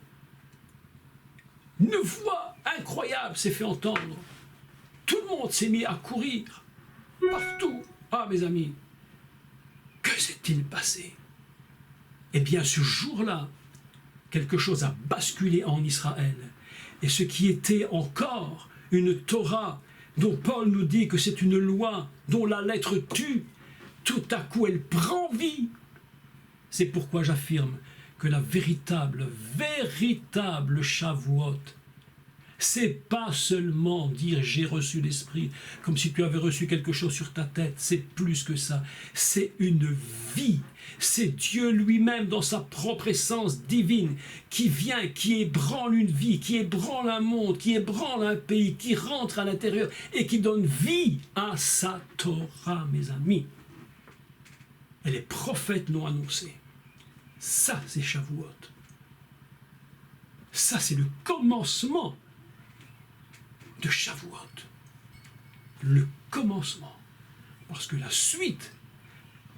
Une voix incroyable s'est fait entendre. Tout le monde s'est mis à courir. Partout. Ah, mes amis, que s'est-il passé? Eh bien, ce jour-là, quelque chose a basculé en Israël. Et ce qui était encore une Torah, dont Paul nous dit que c'est une loi dont la lettre tue, tout à coup elle prend vie. C'est pourquoi j'affirme que la véritable Shavuot, c'est pas seulement dire j'ai reçu l'Esprit, comme si tu avais reçu quelque chose sur ta tête, c'est plus que ça, c'est une vie, c'est Dieu lui-même dans sa propre essence divine, qui vient, qui ébranle une vie, qui ébranle un monde, qui ébranle un pays, qui rentre à l'intérieur et qui donne vie à sa Torah, mes amis. Et les prophètes l'ont annoncé. Ça, c'est Shavuot. Ça, c'est le commencement de Shavuot. Le commencement. Parce que la suite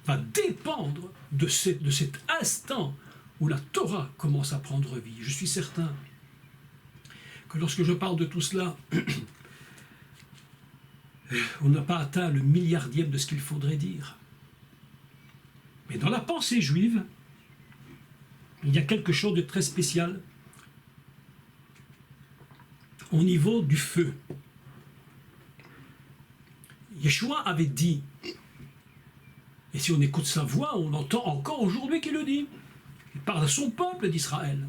va dépendre de cet instant où la Torah commence à prendre vie. Je suis certain que lorsque je parle de tout cela, on n'a pas atteint le milliardième de ce qu'il faudrait dire. Mais dans la pensée juive, il y a quelque chose de très spécial au niveau du feu. Yeshua avait dit, et si on écoute sa voix, on l'entend encore aujourd'hui qu'il le dit, Il parle à son peuple d'Israël.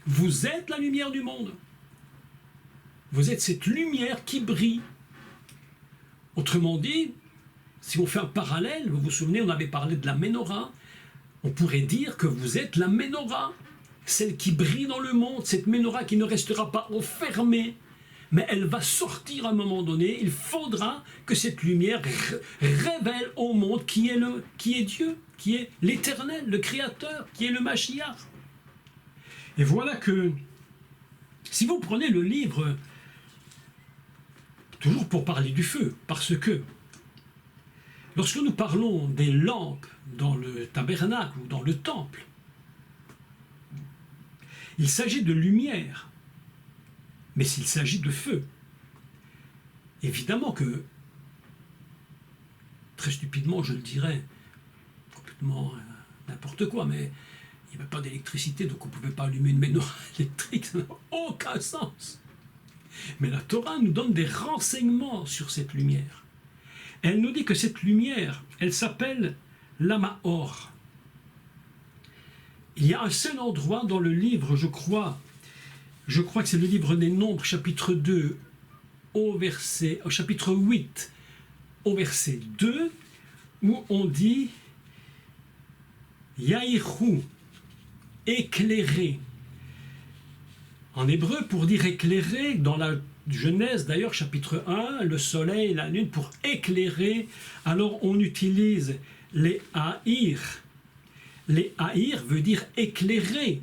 Vous êtes la lumière du monde. Vous êtes cette lumière qui brille. Autrement dit, si on fait un parallèle, vous vous souvenez, on avait parlé de la Ménorah, on pourrait dire que vous êtes la Ménorah, celle qui brille dans le monde, cette Ménorah qui ne restera pas enfermée, mais elle va sortir à un moment donné. Il faudra que cette lumière révèle au monde qui est Dieu, qui est l'Éternel, le Créateur, qui est le Mashiach. Et voilà que, si vous prenez le livre, toujours pour parler du feu, parce que lorsque nous parlons des lampes dans le tabernacle ou dans le temple, il s'agit de lumière, mais s'il s'agit de feu, évidemment que, très stupidement je le dirais, complètement n'importe quoi, mais il n'y avait pas d'électricité, donc on ne pouvait pas allumer une menorah électrique, ça n'a aucun sens. Mais la Torah nous donne des renseignements sur cette lumière. Elle nous dit que cette lumière, elle s'appelle l'Amaor. Il y a un seul endroit dans le livre, je crois que c'est le livre des Nombres, chapitre 2, chapitre 8, au verset 2, où on dit Yaïrou, éclairé. En hébreu, pour dire éclairé, dans la Genèse d'ailleurs, chapitre 1, le soleil et la lune, pour éclairer, alors on utilise les haïr. Les haïr veut dire éclairer.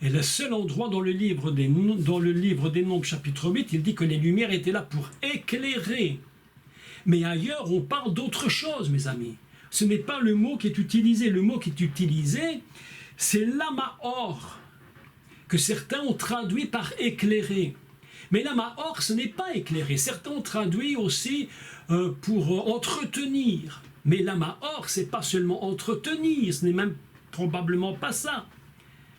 Et le seul endroit dans le livre des Nombres, chapitre 8, il dit que les lumières étaient là pour éclairer. Mais ailleurs, on parle d'autre chose, mes amis. Ce n'est pas le mot qui est utilisé. Le mot qui est utilisé, c'est l'Amaor, que certains ont traduit par éclairer. Mais l'Amaor, ce n'est pas éclairer. Certains ont traduit aussi pour entretenir. Mais l'Amaor, ce n'est pas seulement entretenir, ce n'est même probablement pas ça.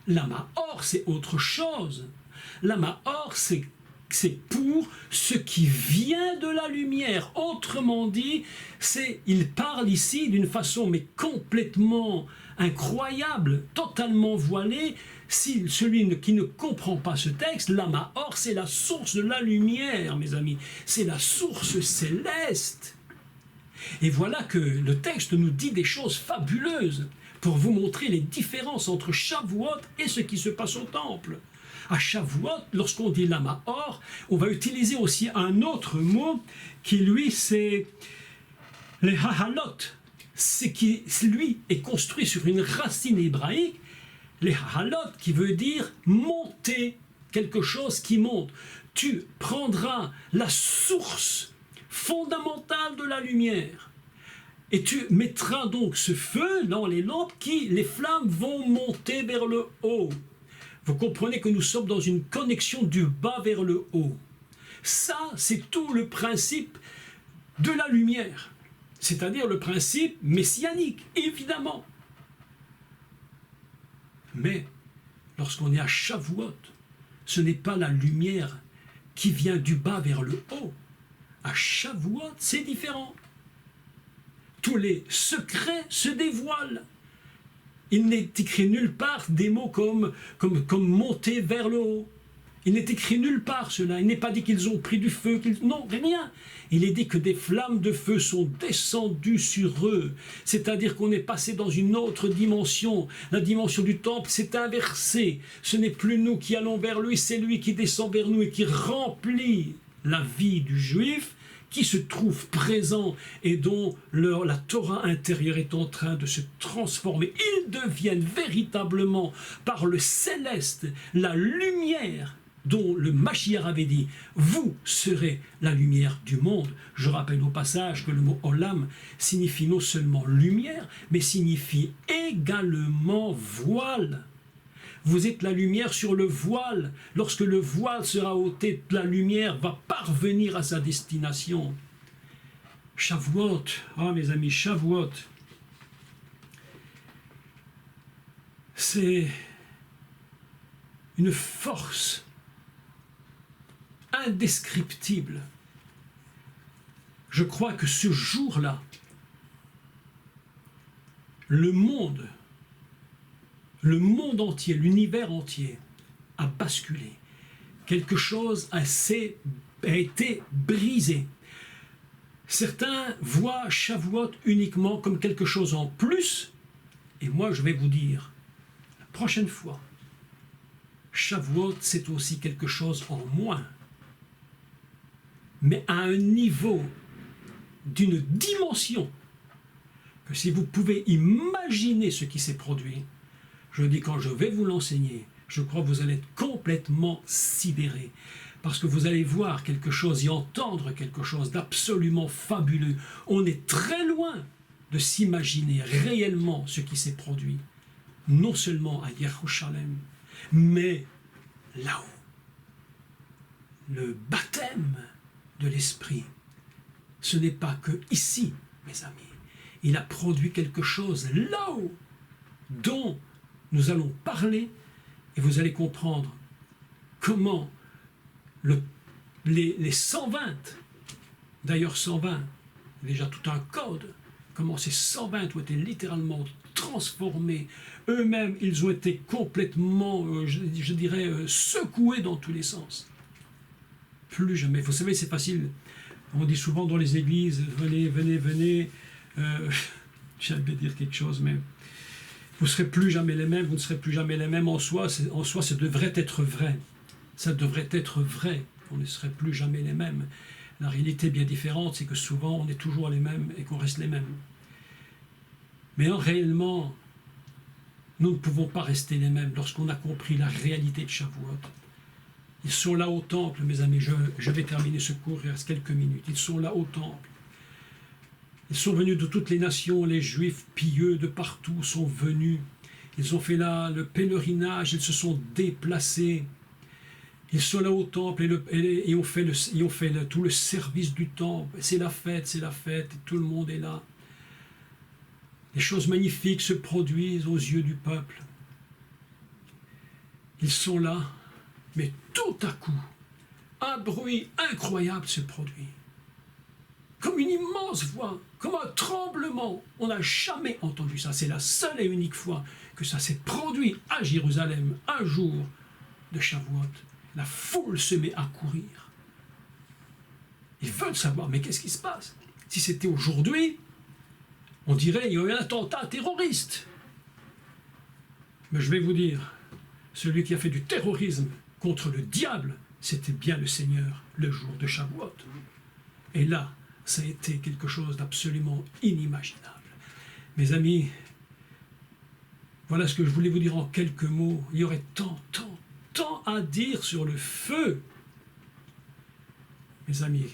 L'Amaor, c'est autre chose. L'Amaor, c'est pour ce qui vient de la lumière. Autrement dit, il parle ici d'une façon mais complètement incroyable, totalement voilée. Si celui qui ne comprend pas ce texte, l'Amaor, c'est la source de la lumière, mes amis. C'est la source céleste. Et voilà que le texte nous dit des choses fabuleuses pour vous montrer les différences entre Shavuot et ce qui se passe au temple. À Shavuot, lorsqu'on dit l'Amaor, on va utiliser aussi un autre mot qui, lui, c'est les Hahalot. C'est qui, lui, est construit sur une racine hébraïque, les Hahalot, qui veut dire monter, quelque chose qui monte. Tu prendras la source fondamentale de la lumière et tu mettras donc ce feu dans les lampes les flammes vont monter vers le haut. Vous comprenez que nous sommes dans une connexion du bas vers le haut. Ça, c'est tout le principe de la lumière, c'est-à-dire le principe messianique, évidemment. Mais lorsqu'on est à Shavuot, ce n'est pas la lumière qui vient du bas vers le haut. À Shavuot, c'est différent. Tous les secrets se dévoilent. Il n'est écrit nulle part des mots comme monter vers le haut. Il n'est écrit nulle part cela. Il n'est pas dit qu'ils ont pris du feu. Non, rien. Il est dit que des flammes de feu sont descendues sur eux. C'est-à-dire qu'on est passé dans une autre dimension. La dimension du temple s'est inversée. Ce n'est plus nous qui allons vers lui, c'est lui qui descend vers nous et qui remplit la vie du juif, qui se trouve présent et dont la Torah intérieure est en train de se transformer. Ils deviennent véritablement, par le céleste, la lumière dont le Mashiach avait dit « Vous serez la lumière du monde ». Je rappelle au passage que le mot « olam » signifie non seulement lumière, mais signifie également voile. Vous êtes la lumière sur le voile. Lorsque le voile sera ôté, la lumière va parvenir à sa destination. Shavuot, mes amis, Shavuot, c'est une force indescriptible. Je crois que ce jour-là, le monde le monde entier, l'univers entier a basculé. Quelque chose a été brisé. Certains voient Shavuot uniquement comme quelque chose en plus, et moi je vais vous dire, la prochaine fois, Shavuot c'est aussi quelque chose en moins, mais à un niveau, d'une dimension, que si vous pouvez imaginer ce qui s'est produit, je dis quand je vais vous l'enseigner, je crois que vous allez être complètement sidérés. Parce que vous allez voir quelque chose et entendre quelque chose d'absolument fabuleux. On est très loin de s'imaginer réellement ce qui s'est produit. Non seulement à Yerushalem, mais là-haut. Le baptême de l'Esprit, ce n'est pas que ici, mes amis. Il a produit quelque chose là-haut, dont nous allons parler, et vous allez comprendre comment les 120, d'ailleurs 120, déjà tout un code, comment ces 120 ont été littéralement transformés, eux-mêmes ils ont été complètement, je dirais, secoués dans tous les sens. Plus jamais, vous savez c'est facile, on dit souvent dans les églises, venez, venez, venez, j'allais dire quelque chose, mais vous ne serez plus jamais les mêmes, vous ne serez plus jamais les mêmes en soi, ça devrait être vrai. Ça devrait être vrai, on ne serait plus jamais les mêmes. La réalité bien différente, c'est que souvent on est toujours les mêmes et qu'on reste les mêmes. Mais réellement, nous ne pouvons pas rester les mêmes lorsqu'on a compris la réalité de Shavuot. Ils sont là au temple, mes amis, je vais terminer ce cours, il reste quelques minutes. Ils sont là au temple. Ils sont venus de toutes les nations, les Juifs pieux de partout sont venus. Ils ont fait là le pèlerinage, ils se sont déplacés. Ils sont là au temple et ont fait, tout le service du temple. C'est la fête, et tout le monde est là. Des choses magnifiques se produisent aux yeux du peuple. Ils sont là, mais tout à coup, un bruit incroyable se produit. Comme une immense voix, comme un tremblement. On n'a jamais entendu ça. C'est la seule et unique fois que ça s'est produit à Jérusalem, un jour de Shavuot. La foule se met à courir. Ils veulent savoir, mais qu'est-ce qui se passe? Si c'était aujourd'hui, on dirait qu'il y a eu un attentat terroriste. Mais je vais vous dire, celui qui a fait du terrorisme contre le diable, c'était bien le Seigneur, le jour de Shavuot. Et là, ça a été quelque chose d'absolument inimaginable. Mes amis, voilà ce que je voulais vous dire en quelques mots. Il y aurait tant à dire sur le feu. Mes amis,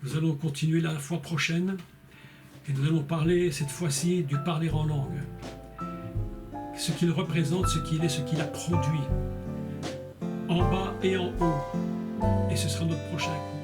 nous allons continuer la fois prochaine et nous allons parler cette fois-ci du parler en langue. Ce qu'il représente, ce qu'il est, ce qu'il a produit, en bas et en haut. Et ce sera notre prochain cours.